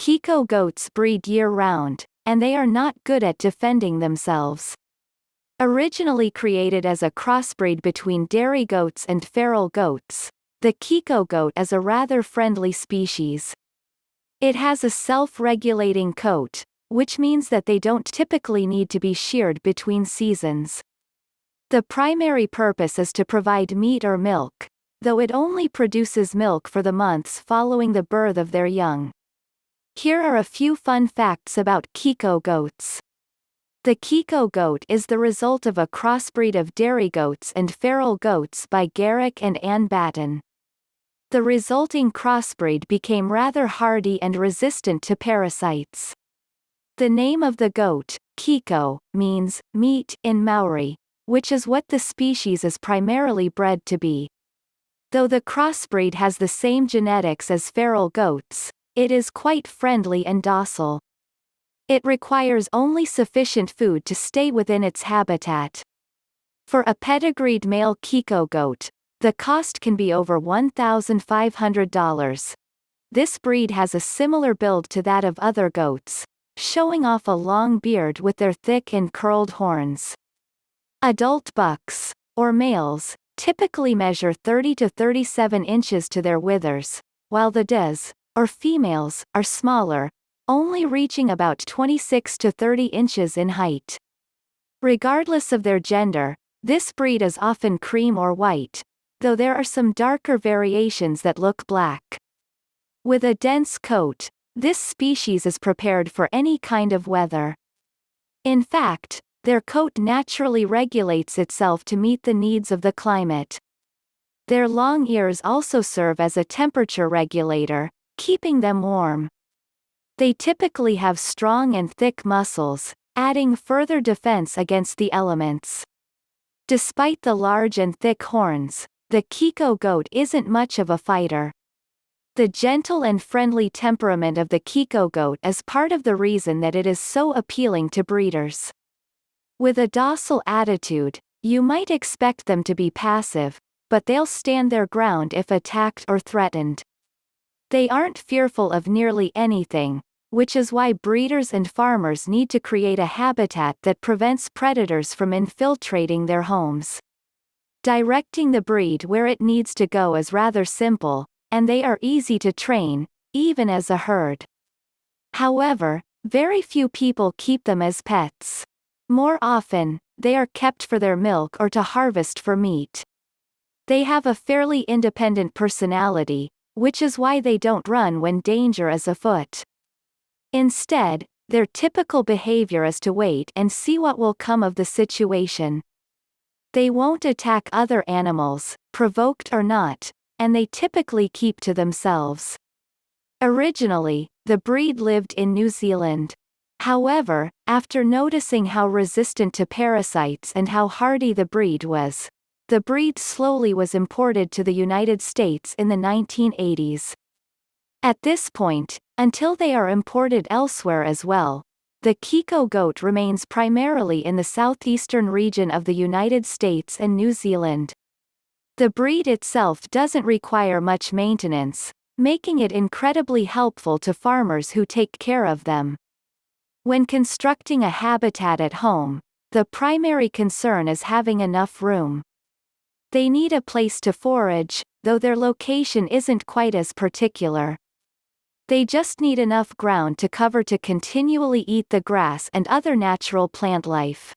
Kiko goats breed year-round, and they are not good at defending themselves. Originally created as a crossbreed between dairy goats and feral goats, the Kiko goat is a rather friendly species. It has a self-regulating coat, which means that they don't typically need to be sheared between seasons. The primary purpose is to provide meat or milk, though it only produces milk for the months following the birth of their young. Here are a few fun facts about Kiko goats. The Kiko goat is the result of a crossbreed of dairy goats and feral goats by Garrick and Anne Batten. The resulting crossbreed became rather hardy and resistant to parasites. The name of the goat, Kiko, means meat in Maori, which is what the species is primarily bred to be. Though the crossbreed has the same genetics as feral goats, it is quite friendly and docile. It requires only sufficient food to stay within its habitat. For a pedigreed male Kiko goat, the cost can be over $1,500. This breed has a similar build to that of other goats, showing off a long beard with their thick and curled horns. Adult bucks, or males, typically measure 30 to 37 inches to their withers, while the des, or females, are smaller, only reaching about 26 to 30 inches in height. Regardless of their gender, this breed is often cream or white, though there are some darker variations that look black. With a dense coat, this species is prepared for any kind of weather. In fact, their coat naturally regulates itself to meet the needs of the climate. Their long ears also serve as a temperature regulator, keeping them warm. They typically have strong and thick muscles, adding further defense against the elements. Despite the large and thick horns, the Kiko goat isn't much of a fighter. The gentle and friendly temperament of the Kiko goat is part of the reason that it is so appealing to breeders. With a docile attitude, you might expect them to be passive, but they'll stand their ground if attacked or threatened. They aren't fearful of nearly anything, which is why breeders and farmers need to create a habitat that prevents predators from infiltrating their homes. Directing the breed where it needs to go is rather simple, and they are easy to train, even as a herd. However, very few people keep them as pets. More often, they are kept for their milk or to harvest for meat. They have a fairly independent personality, which is why they don't run when danger is afoot. Instead, their typical behavior is to wait and see what will come of the situation. They won't attack other animals, provoked or not, and they typically keep to themselves. Originally, the breed lived in New Zealand. However, after noticing how resistant to parasites and how hardy the breed was, the breed slowly was imported to the United States in the 1980s. At this point, until they are imported elsewhere as well, the Kiko goat remains primarily in the southeastern region of the United States and New Zealand. The breed itself doesn't require much maintenance, making it incredibly helpful to farmers who take care of them. When constructing a habitat at home, the primary concern is having enough room. They need a place to forage, though their location isn't quite as particular. They just need enough ground to cover to continually eat the grass and other natural plant life.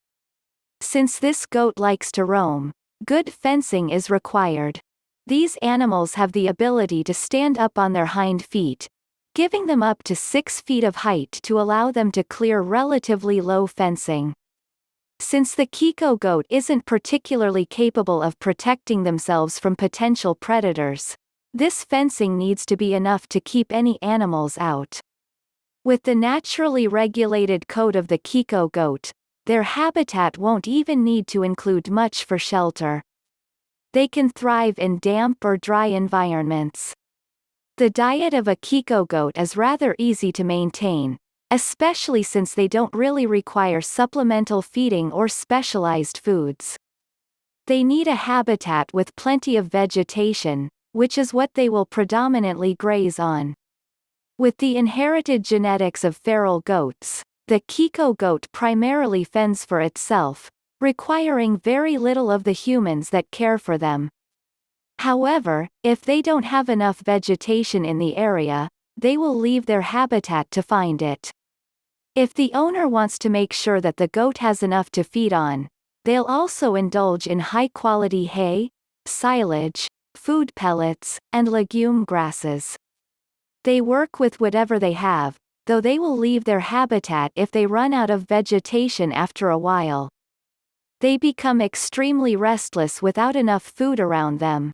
Since this goat likes to roam, good fencing is required. These animals have the ability to stand up on their hind feet, giving them up to 6 feet of height to allow them to clear relatively low fencing. Since the Kiko goat isn't particularly capable of protecting themselves from potential predators, this fencing needs to be enough to keep any animals out. With the naturally regulated coat of the Kiko goat, their habitat won't even need to include much for shelter. They can thrive in damp or dry environments. The diet of a Kiko goat is rather easy to maintain, especially since they don't really require supplemental feeding or specialized foods. They need a habitat with plenty of vegetation, which is what they will predominantly graze on. With the inherited genetics of feral goats, the Kiko goat primarily fends for itself, requiring very little of the humans that care for them. However, if they don't have enough vegetation in the area, they will leave their habitat to find it. If the owner wants to make sure that the goat has enough to feed on, they'll also indulge in high-quality hay, silage, food pellets, and legume grasses. They work with whatever they have, though they will leave their habitat if they run out of vegetation after a while. They become extremely restless without enough food around them.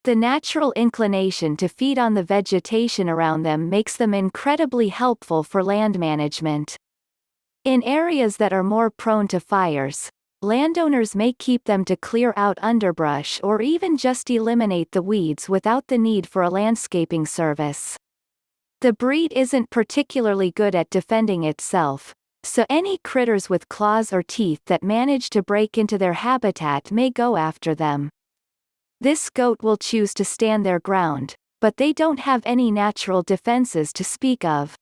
The natural inclination to feed on the vegetation around them makes them incredibly helpful for land management. In areas that are more prone to fires, landowners may keep them to clear out underbrush or even just eliminate the weeds without the need for a landscaping service. The breed isn't particularly good at defending itself, so any critters with claws or teeth that manage to break into their habitat may go after them. This goat will choose to stand their ground, but they don't have any natural defenses to speak of.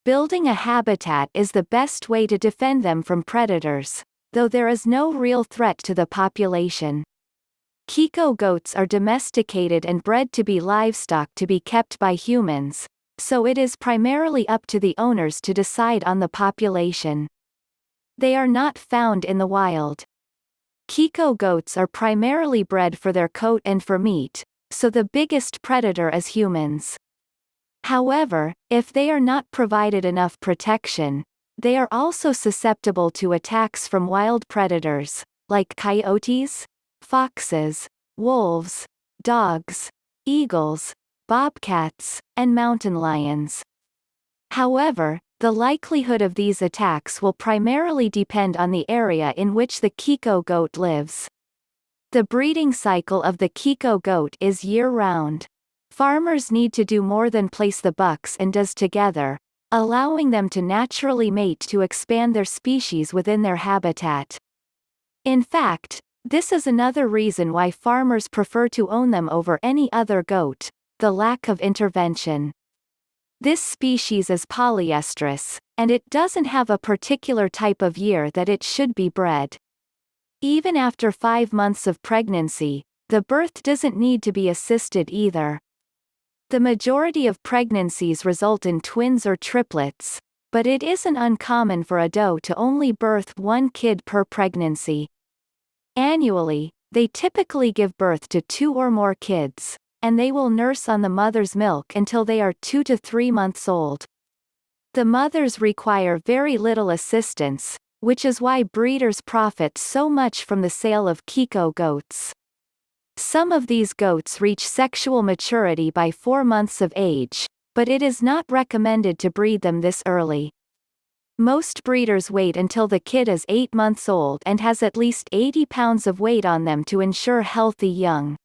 Building a habitat is the best way to defend them from predators, though there is no real threat to the population. Kiko goats are domesticated and bred to be livestock to be kept by humans, so it is primarily up to the owners to decide on the population. They are not found in the wild. Kiko goats are primarily bred for their coat and for meat, so the biggest predator is humans. However, if they are not provided enough protection, they are also susceptible to attacks from wild predators, like coyotes, foxes, wolves, dogs, eagles, bobcats, and mountain lions. However, the likelihood of these attacks will primarily depend on the area in which the Kiko goat lives. The breeding cycle of the Kiko goat is year-round. Farmers need to do more than place the bucks and does together, allowing them to naturally mate to expand their species within their habitat. In fact, this is another reason why farmers prefer to own them over any other goat: the lack of intervention. This species is polyestrous, and it doesn't have a particular type of year that it should be bred. Even after 5 months of pregnancy, the birth doesn't need to be assisted either. The majority of pregnancies result in twins or triplets, but it isn't uncommon for a doe to only birth one kid per pregnancy. Annually, they typically give birth to 2 or more kids, and they will nurse on the mother's milk until they are 2 to 3 months old. The mothers require very little assistance, which is why breeders profit so much from the sale of Kiko goats. Some of these goats reach sexual maturity by 4 months of age, but it is not recommended to breed them this early. Most breeders wait until the kid is 8 months old and has at least 80 pounds of weight on them to ensure healthy young.